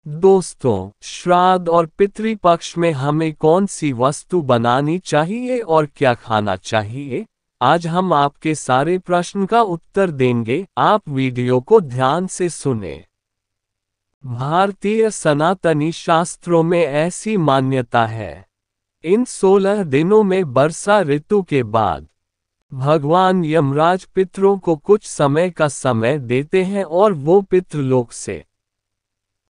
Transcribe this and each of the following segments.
दोस्तों, श्राद्ध और पितृपक्ष में हमें कौन सी वस्तु बनानी चाहिए और क्या खाना चाहिए? आज हम आपके सारे प्रश्न का उत्तर देंगे। आप वीडियो को ध्यान से सुने। भारतीय सनातनी शास्त्रों में ऐसी मान्यता है। इन 16 दिनों में वर्षा ऋतु के बाद भगवान यमराज पितरों को कुछ समय का समय देते हैं और वो पितृलोक से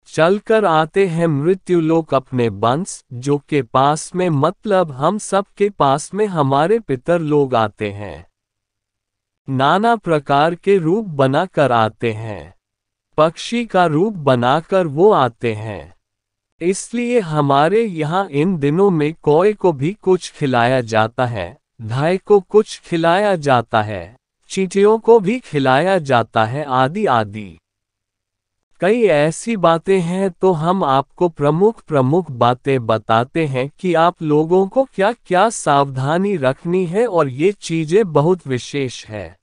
चलकर आते हैं मृत्युलोक अपने वंश जो के पास में, मतलब हम सब के पास में हमारे पितर लोग आते हैं। नाना प्रकार के रूप बनाकर आते हैं। पक्षी का रूप बनाकर वो आते हैं। इसलिए हमारे यहाँ इन दिनों में कौए को भी कुछ खिलाया जाता है, गाय को कुछ खिलाया जाता है, चींटियों को भी खिलाया जाता है, आदि आदि। कई ऐसी बातें हैं, तो हम आपको प्रमुख बातें बताते हैं कि आप लोगों को क्या क्या सावधानी रखनी है, और ये चीजें बहुत विशेष है।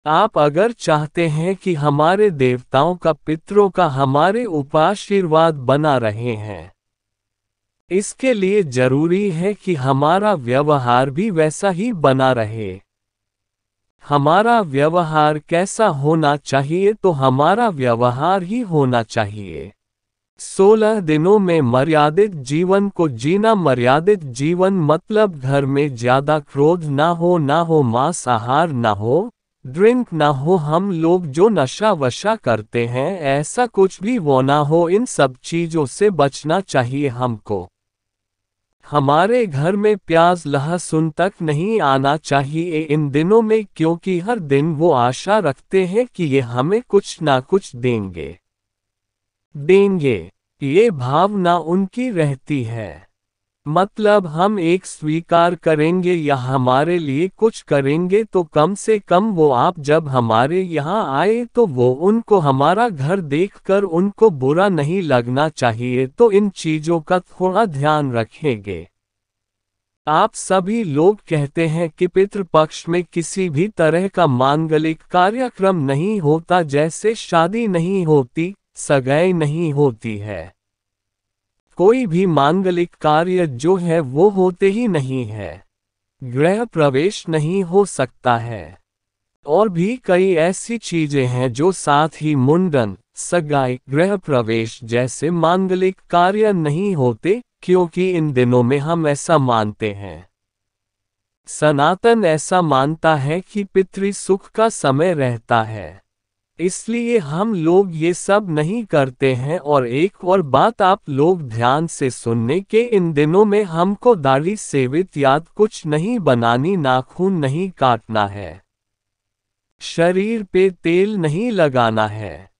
आप अगर चाहते हैं कि हमारे देवताओं का, पितरों का हमारे ऊपर आशीर्वाद बना रहे हैं, इसके लिए जरूरी है कि हमारा व्यवहार भी वैसा ही बना रहे। हमारा व्यवहार कैसा होना चाहिए? तो हमारा व्यवहार ही होना चाहिए। 16 दिनों में मर्यादित जीवन को जीना। मर्यादित जीवन मतलब घर में ज्यादा क्रोध ना हो, मांसाहार ना हो, ड्रिंक ना हो, हम लोग जो नशा वशा करते हैं ऐसा कुछ भी वो ना हो। इन सब चीजों से बचना चाहिए हमको। हमारे घर में प्याज लहसुन तक नहीं आना चाहिए इन दिनों में, क्योंकि हर दिन वो आशा रखते हैं कि ये हमें कुछ ना कुछ देंगे। ये भावना उनकी रहती है। मतलब हम एक स्वीकार करेंगे या हमारे लिए कुछ करेंगे, तो कम से कम वो आप जब हमारे यहाँ आए तो वो उनको हमारा घर देखकर उनको बुरा नहीं लगना चाहिए। तो इन चीजों का थोड़ा ध्यान रखेंगे। आप सभी लोग कहते हैं कि पितृपक्ष में किसी भी तरह का मांगलिक कार्यक्रम नहीं होता, जैसे शादी नहीं होती, सगाई नहीं होती है, कोई भी मांगलिक कार्य जो है वो होते ही नहीं है, गृह प्रवेश नहीं हो सकता है, और भी कई ऐसी चीजें हैं जो साथ ही मुंडन, सगाई, गृह प्रवेश जैसे मांगलिक कार्य नहीं होते, क्योंकि इन दिनों में हम ऐसा मानते हैं। सनातन ऐसा मानता है कि पितृ सुख का समय रहता है, इसलिए हम लोग ये सब नहीं करते हैं। और एक और बात आप लोग ध्यान से सुनने के, इन दिनों में हमको दाढ़ी सेवित याद कुछ नहीं बनानी, नाखून नहीं काटना है, शरीर पे तेल नहीं लगाना है।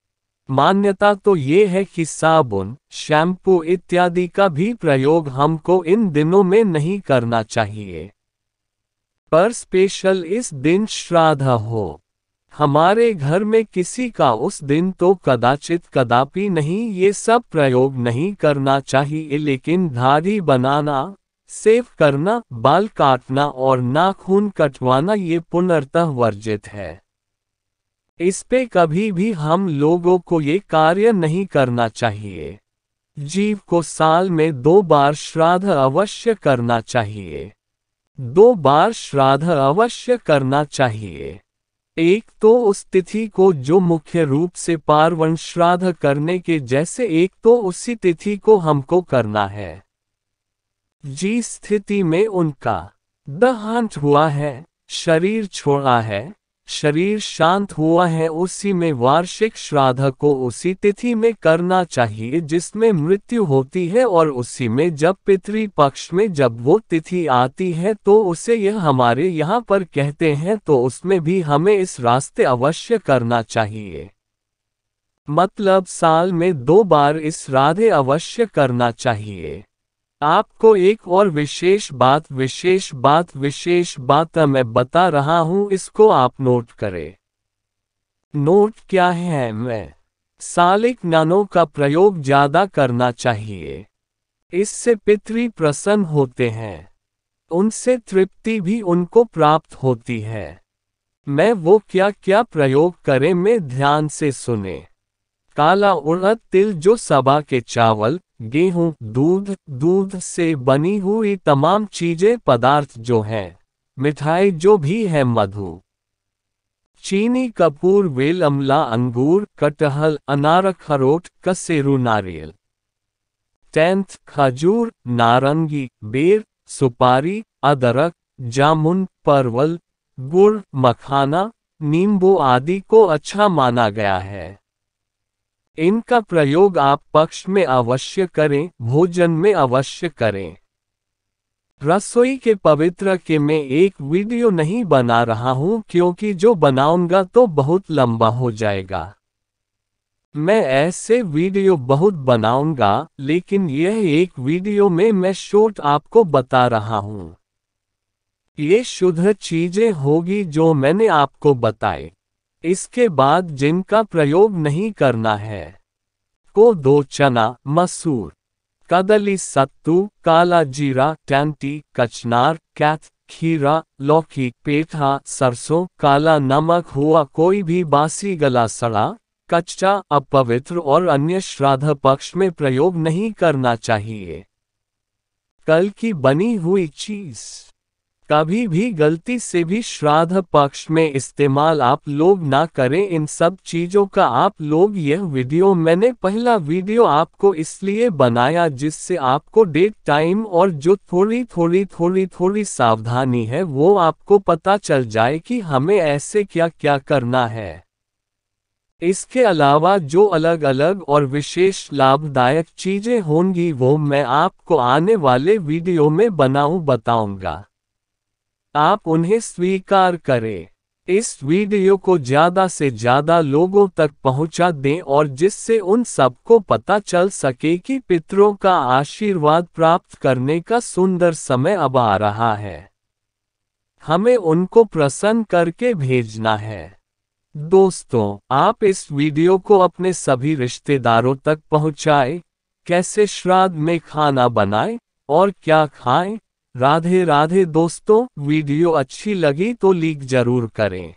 मान्यता तो ये है कि साबुन, शैम्पू इत्यादि का भी प्रयोग हमको इन दिनों में नहीं करना चाहिए। पर स्पेशल इस दिन श्राद्ध हो हमारे घर में किसी का, उस दिन तो कदाचित कदापि नहीं ये सब प्रयोग नहीं करना चाहिए। लेकिन दाढ़ी बनाना, शेव करना, बाल काटना और नाखून कटवाना ये पूर्णतः वर्जित है। इस पे कभी भी हम लोगों को ये कार्य नहीं करना चाहिए। जीव को साल में 2 बार श्राद्ध अवश्य करना चाहिए। 2 बार श्राद्ध अवश्य करना चाहिए। एक तो उस तिथि को जो मुख्य रूप से पार्वण श्राद्ध करने के जैसे, एक तो उसी तिथि को हमको करना है जिस स्थिति में उनका देहांत हुआ है, शरीर छोड़ा है, शरीर शांत हुआ है, उसी में वार्षिक श्राद्ध को उसी तिथि में करना चाहिए जिसमें मृत्यु होती है। और उसी में जब पितृपक्ष में जब वो तिथि आती है तो उसे यह हमारे यहाँ पर कहते हैं, तो उसमें भी हमें इस रास्ते अवश्य करना चाहिए। मतलब साल में 2 बार इस श्राद्ध अवश्य करना चाहिए। आपको एक और विशेष बात मैं बता रहा हूं, इसको आप नोट करें। नोट क्या है? मैं सालिक नानों का प्रयोग ज्यादा करना चाहिए। इससे पितृ प्रसन्न होते हैं, उनसे तृप्ति भी उनको प्राप्त होती है। मैं वो क्या क्या प्रयोग करें में ध्यान से सुने। काला उड़द तिल जो सबा के चावल, गेहूं, दूध से बनी हुई तमाम चीजें पदार्थ जो हैं, मिठाई जो भी है, मधु, चीनी, कपूर, बेल, अमला, अंगूर, कटहल, अनार, अखरोट, कसेरू, नारियल, टेंथ, खजूर, नारंगी, बेर, सुपारी, अदरक, जामुन, परवल, गुड़, मखाना, नींबू आदि को अच्छा माना गया है। इनका प्रयोग आप पक्ष में अवश्य करें, भोजन में अवश्य करें। रसोई के पवित्र के मैं एक वीडियो नहीं बना रहा हूं क्योंकि जो बनाऊंगा तो बहुत लंबा हो जाएगा। मैं ऐसे वीडियो बहुत बनाऊंगा, लेकिन यह एक वीडियो में मैं शॉर्ट आपको बता रहा हूं। ये शुद्ध चीजें होगी जो मैंने आपको बताए। इसके बाद जिनका प्रयोग नहीं करना है, को दो चना, मसूर, कदली, सत्तू, काला जीरा, टैंटी, कचनार, कैथ, खीरा, लौकी, पेठा, सरसों, काला नमक हुआ कोई भी बासी, गला सड़ा, कच्चा, अपवित्र और अन्य श्राद्ध पक्ष में प्रयोग नहीं करना चाहिए। कल की बनी हुई चीज कभी भी गलती से भी श्राद्ध पक्ष में इस्तेमाल आप लोग ना करें। इन सब चीज़ों का आप लोग, यह वीडियो मैंने पहला वीडियो आपको इसलिए बनाया जिससे आपको डेट, टाइम और जो थोड़ी सावधानी है वो आपको पता चल जाए कि हमें ऐसे क्या क्या करना है। इसके अलावा जो अलग अलग और विशेष लाभदायक चीज़ें होंगी वो मैं आपको आने वाले वीडियो में बताऊंगा। आप उन्हें स्वीकार करें। इस वीडियो को ज़्यादा से ज़्यादा लोगों तक पहुंचा दें और जिससे उन सबको पता चल सके कि पितरों का आशीर्वाद प्राप्त करने का सुंदर समय अब आ रहा है। हमें उनको प्रसन्न करके भेजना है। दोस्तों, आप इस वीडियो को अपने सभी रिश्तेदारों तक पहुंचाएं। कैसे श्राद्ध में खाना बनाएं और क्या खाएं। राधे राधे दोस्तों, वीडियो अच्छी लगी तो लाइक जरूर करें।